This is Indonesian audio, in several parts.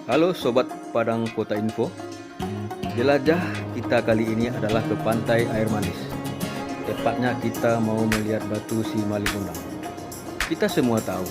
Halo Sobat Padang Kota Info. Jelajah kita kali ini adalah ke pantai air manis. Tepatnya kita mau melihat batu si Malipundang. Kita semua tahu,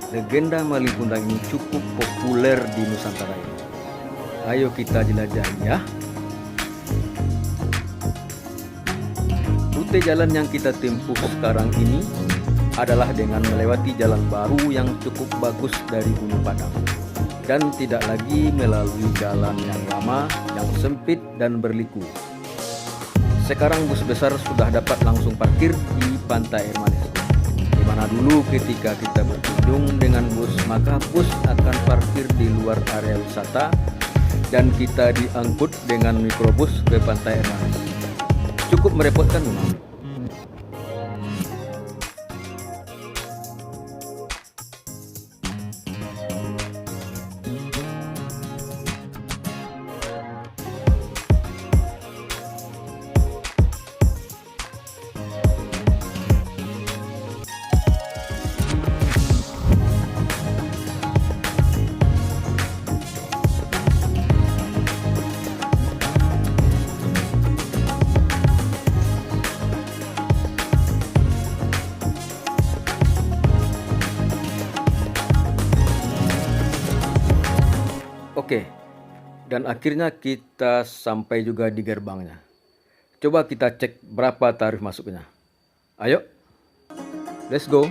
legenda Malipundang ini cukup populer di Nusantara ini. Ayo kita jelajahi ya. Rute jalan yang kita tempuh sekarang ini adalah dengan melewati jalan baru yang cukup bagus dari Gunung Padang, dan tidak lagi melalui jalan yang lama, yang sempit dan berliku. Sekarang bus besar sudah dapat langsung parkir di pantai air manis. Di mana dulu ketika kita berkunjung dengan bus, maka bus akan parkir di luar area wisata dan kita diangkut dengan mikrobus ke pantai air manis. Cukup merepotkan memang. Oke, dan akhirnya kita sampai juga di gerbangnya. Coba kita cek berapa tarif masuknya. Ayo, let's go.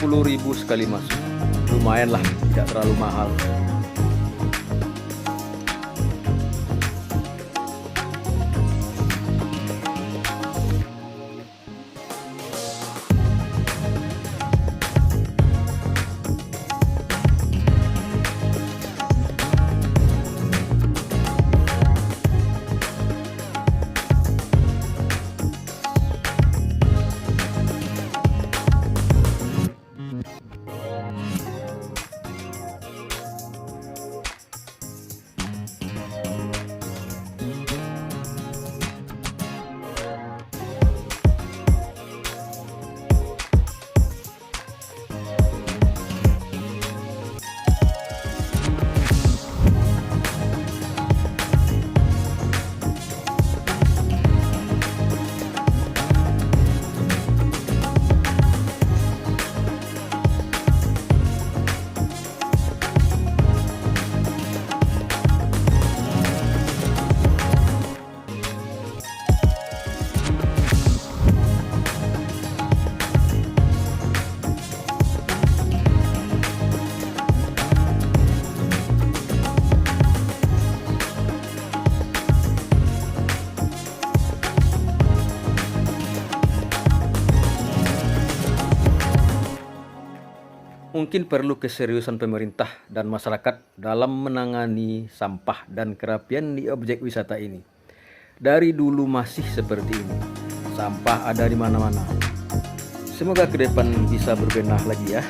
Rp10.000 sekali masuk. Lumayan lah, tidak terlalu mahal. Mungkin perlu keseriusan pemerintah dan masyarakat dalam menangani sampah dan kerapian di objek wisata ini. Dari dulu masih seperti ini. Sampah ada di mana-mana. Semoga ke depan bisa berbenah lagi ya.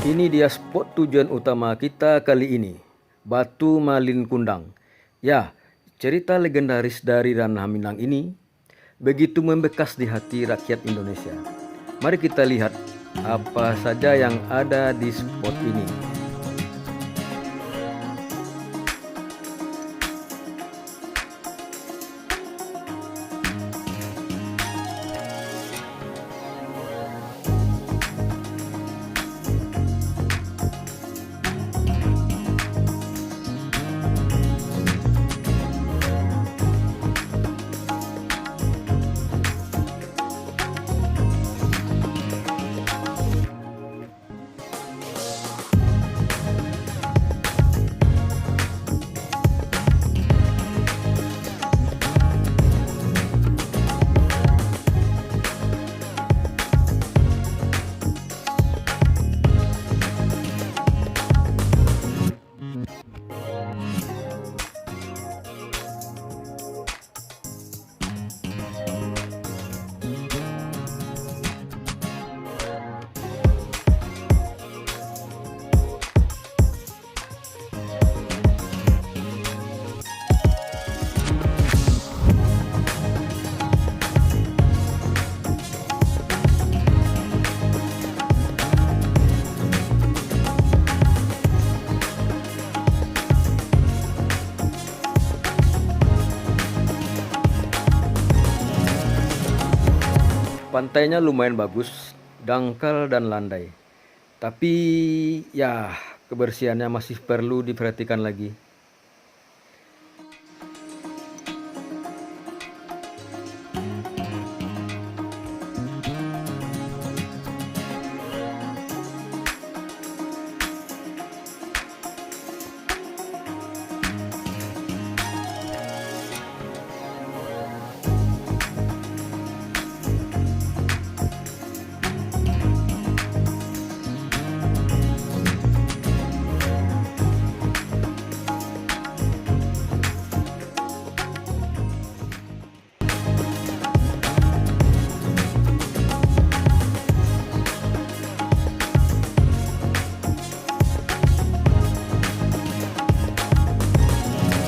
Ini dia spot tujuan utama kita kali ini, Batu Malin Kundang. Ya, cerita legendaris dari Ranah Minang ini begitu membekas di hati rakyat Indonesia. Mari kita lihat apa saja yang ada di spot ini. Pantainya lumayan bagus, dangkal dan landai. Tapi ya, kebersihannya masih perlu diperhatikan lagi.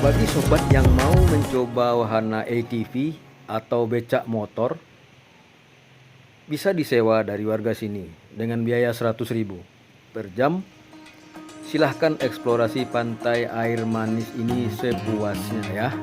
Bagi sobat yang mau mencoba wahana ATV atau becak motor, bisa disewa dari warga sini dengan biaya 100.000 per jam. Silahkan eksplorasi pantai air manis ini sepuasnya ya.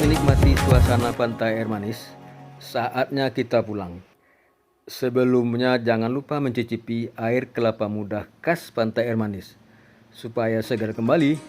menikmati suasana pantai air manis, saatnya kita pulang. Sebelumnya jangan lupa mencicipi air kelapa muda khas pantai air manis, supaya segar kembali.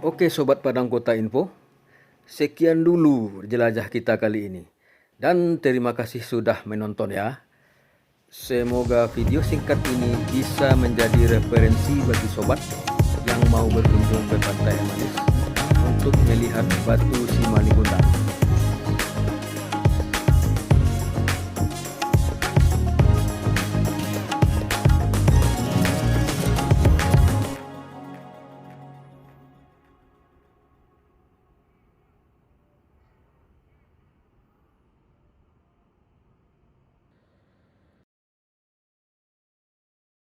Oke Sobat Padang Kota Info, sekian dulu jelajah kita kali ini. Dan terima kasih sudah menonton ya. Semoga video singkat ini bisa menjadi referensi bagi sobat yang mau berkunjung ke Pantai Manis untuk melihat batu Simalingundang.